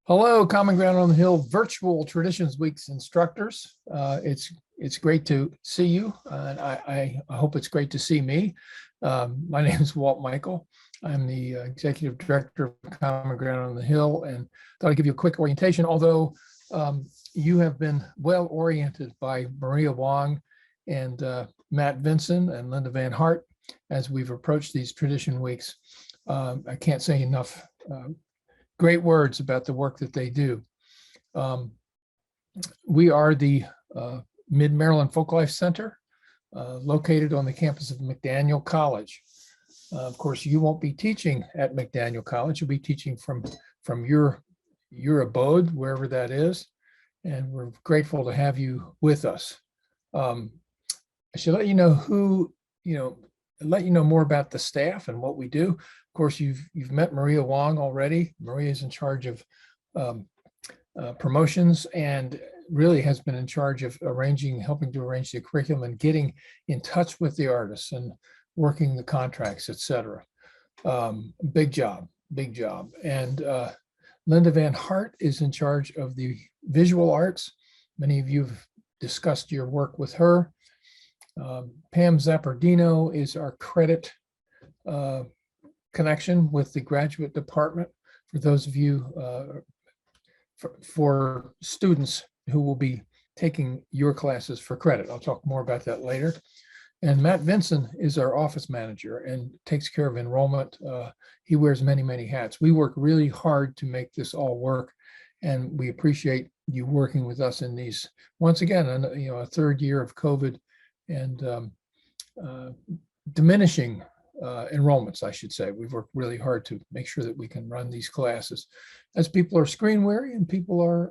Hello, Common Ground on the Hill Virtual Traditions Week's instructors. It's great to see you, and I hope it's great to see me. My name is Walt Michael. I'm the Executive Director of Common Ground on the Hill, and thought I'd give you a quick orientation, although you have been well oriented by Maria Wong and Matt Vinson and Linda Van Hart as we've approached these Tradition Weeks. I can't say enough great words about the work that they do. We are the Mid-Maryland Folklife Center, located on the campus of McDaniel College. Of course, you won't be teaching at McDaniel College. You'll be teaching from your abode, wherever that is, and we're grateful to have you with us. I should let you know let you know more about the staff and what we do. Of course, you've met Maria Wong already. Maria is in charge of promotions and really has been in charge of helping to arrange the curriculum and getting in touch with the artists and working the contracts, etc. Big job. And Linda Van Hart is in charge of the visual arts. Many of you have discussed your work with her. Pam Zappardino is our credit connection with the graduate department for those of you, for students who will be taking your classes for credit. I'll talk more about that later. And Matt Vinson is our office manager and takes care of enrollment. He wears many hats. We work really hard to make this all work, and we appreciate you working with us in these, once again, a third year of COVID and diminishing enrollments, I should say. We've worked really hard to make sure that we can run these classes as people are screen weary and people are,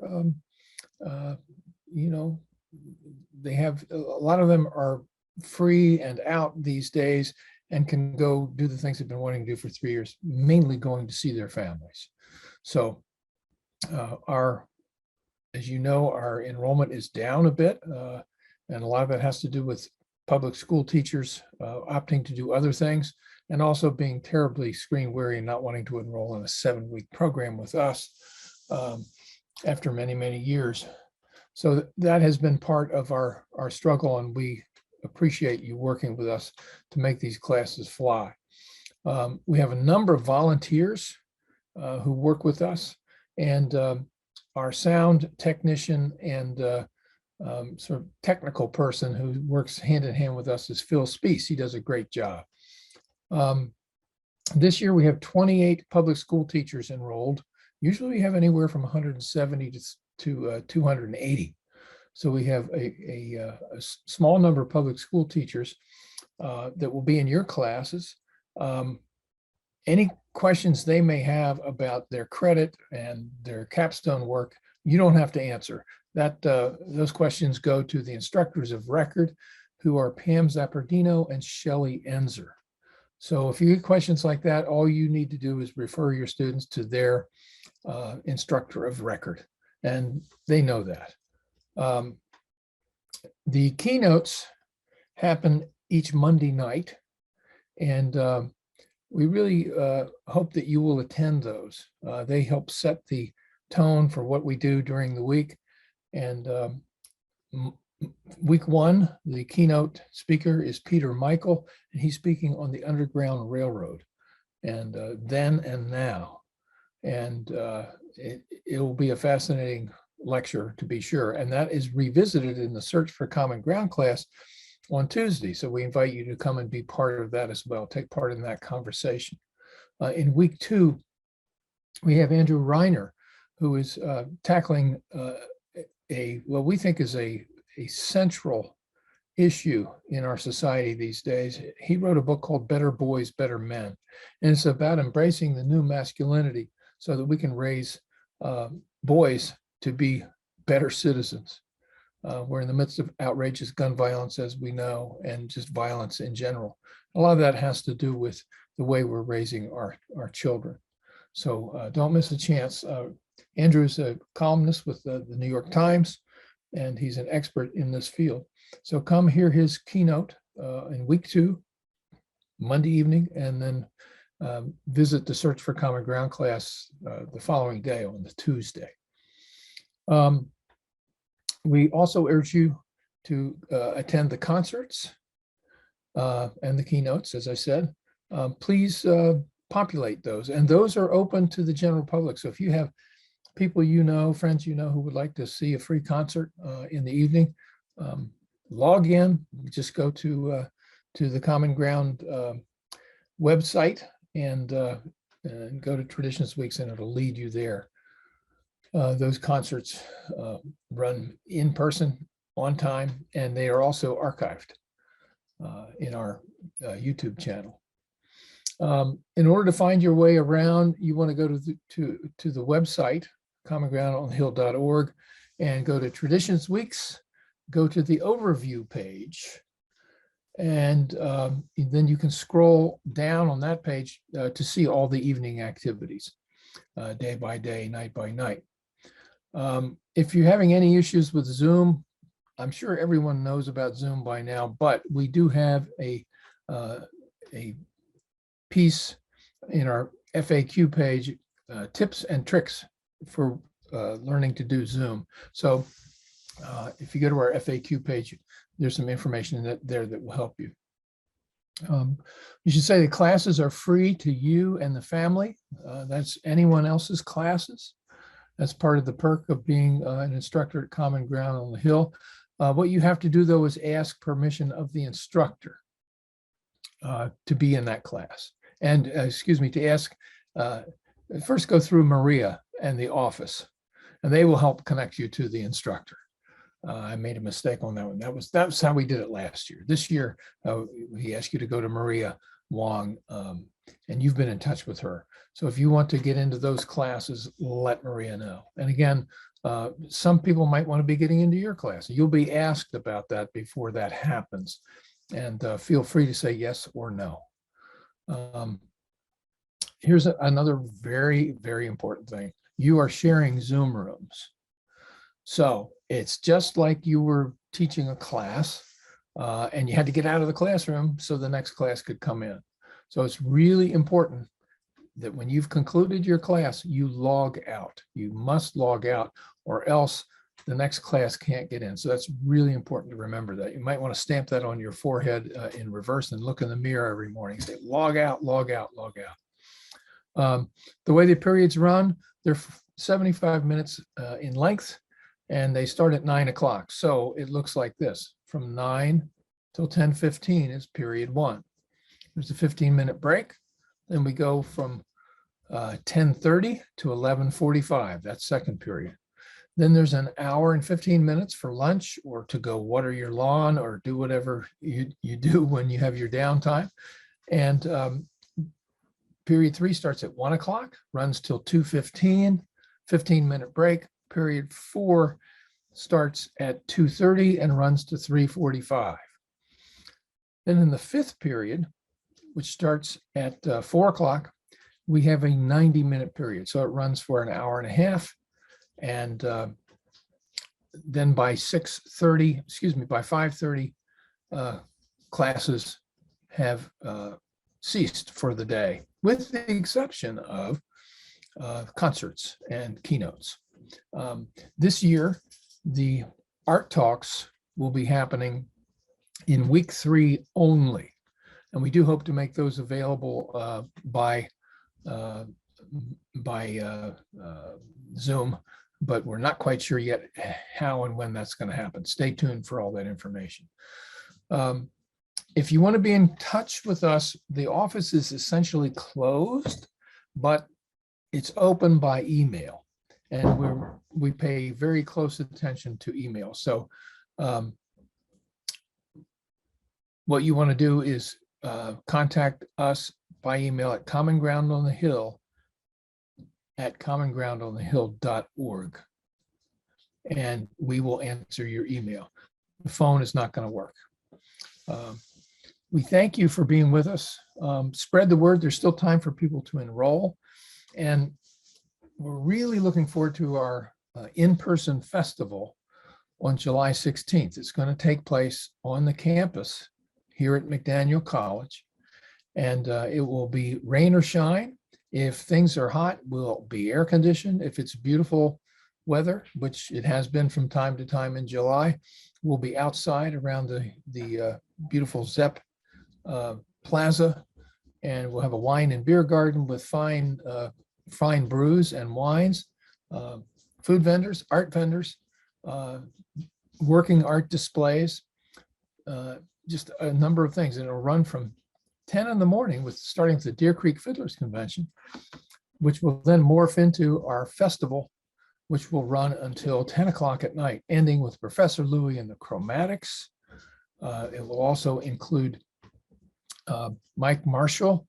they have, a lot of them are free and out these days and can go do the things they've been wanting to do for 3 years, mainly going to see their families. So as you know, our enrollment is down a bit, and a lot of it has to do with public school teachers opting to do other things, and also being terribly screen weary and not wanting to enroll in a 7-week program with us after many years. So that has been part of our struggle, and we appreciate you working with us to make these classes fly. We have a number of volunteers who work with us, and our sound technician and sort of technical person who works hand in hand with us is Phil Speece. He does a great job. This year we have 28 public school teachers enrolled. Usually we have anywhere from 170 to 280. So we have a small number of public school teachers that will be in your classes. Any questions they may have about their credit and their capstone work, you don't have to answer. Those questions go to the instructors of record, who are Pam Zappardino and Shelley Enzer. So if you get questions like that, all you need to do is refer your students to their instructor of record, and they know that. The keynotes happen each Monday night, and we really hope that you will attend those. They help set the tone for what we do during the week. And week one, the keynote speaker is Peter Michael, and he's speaking on the Underground Railroad and then and now. And it will be a fascinating lecture, to be sure. And that is revisited in the Search for Common Ground class on Tuesday. So we invite you to come and be part of that as well, take part in that conversation. In week two, we have Andrew Reiner, who is tackling what we think is a central issue in our society these days. He wrote a book called Better Boys, Better Men, and it's about embracing the new masculinity so that we can raise boys to be better citizens. We're in the midst of outrageous gun violence, as we know, and just violence in general. A lot of that has to do with the way we're raising our children. So don't miss a chance. Andrew's a columnist with the New York Times, and he's an expert in this field. So come hear his keynote in week two, Monday evening, and then visit the Search for Common Ground class the following day on the Tuesday. We also urge you to attend the concerts and the keynotes, as I said. Please populate those, and those are open to the general public. So if you have people you know, friends you know, who would like to see a free concert in the evening, log in. Just go to the Common Ground website and go to Traditions Weeks, and it'll lead you there. Those concerts run in person, on time, and they are also archived in our YouTube channel. In order to find your way around, you want to go to the website, commongroundonthehill.org, and go to Traditions Weeks, go to the overview page, and then you can scroll down on that page to see all the evening activities, day by day, night by night. If you're having any issues with Zoom, I'm sure everyone knows about Zoom by now, but we do have a piece in our FAQ page, tips and tricks for learning to do Zoom. So if you go to our FAQ page, there's some information there that will help you. You should say the classes are free to you and the family. That's anyone else's classes. That's part of the perk of being an instructor at Common Ground on the Hill. What you have to do, though, is ask permission of the instructor to be in that class. And to ask, first go through Maria and the office, and they will help connect you to the instructor. I made a mistake on that one. That's how we did it last year. This year, he asked you to go to Maria Wong, and you've been in touch with her. So if you want to get into those classes, let Maria know. And again, some people might want to be getting into your class. You'll be asked about that before that happens. And feel free to say yes or no. Here's another very, very important thing. You are sharing Zoom rooms. So it's just like you were teaching a class and you had to get out of the classroom so the next class could come in. So it's really important that when you've concluded your class, you log out. You must log out, or else the next class can't get in. So that's really important to remember that. You might want to stamp that on your forehead in reverse and look in the mirror every morning. Say, log out, log out, log out. The way the periods run, they're 75 minutes in length, and they start at 9 o'clock. So it looks like this. From 9 till 10:15 is period 1. There's a 15-minute break. Then we go from 10:30 to 11:45. That's second period. Then there's an hour and 15 minutes for lunch, or to go water your lawn, or do whatever you do when you have your downtime. And period 3 starts at 1 o'clock, runs till 2:15, 15-minute break. Period 4 starts at 2:30 and runs to 3:45. Then in the 5th period, which starts at 4 o'clock, we have a 90-minute period. So it runs for an hour and a half. And then by 5:30, classes have ceased for the day, with the exception of concerts and keynotes. This year, the art talks will be happening in week 3 only. And we do hope to make those available by Zoom, but we're not quite sure yet how and when that's going to happen. Stay tuned for all that information. If you want to be in touch with us, the office is essentially closed, but it's open by email, and we pay very close attention to email. So what you want to do is contact us by email at commongroundonthehill@commongroundonthehill.org, and we will answer your email. The phone is not going to work. We thank you for being with us. Spread the word. There's still time for people to enroll, and we're really looking forward to our in-person festival on July 16th. It's going to take place on the campus here at McDaniel College, And it will be rain or shine. If things are hot, we'll be air conditioned. If it's beautiful weather, which it has been from time to time in July, we'll be outside around the beautiful Zepp Plaza, and we'll have a wine and beer garden with fine brews and wines, food vendors, art vendors, working art displays, just a number of things. And it'll run from 10 in the morning with starting with the Deer Creek Fiddlers Convention, which will then morph into our festival, which will run until 10 o'clock at night, ending with Professor Louie and the Chromatics. It will also include Mike Marshall,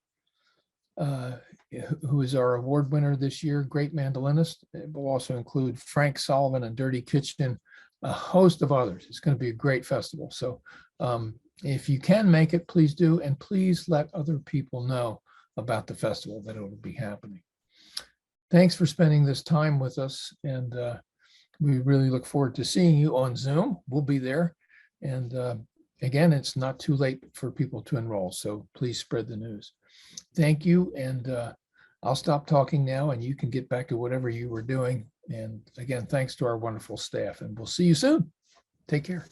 who is our award winner this year, great mandolinist. It will also include Frank Sullivan and Dirty Kitchen, a host of others. It's going to be a great festival. So if you can make it, please do. And please let other people know about the festival, that it will be happening. Thanks for spending this time with us. And we really look forward to seeing you on Zoom. We'll be there. And again, it's not too late for people to enroll. So please spread the news. Thank you. And I'll stop talking now and you can get back to whatever you were doing. And again, thanks to our wonderful staff, and we'll see you soon. Take care.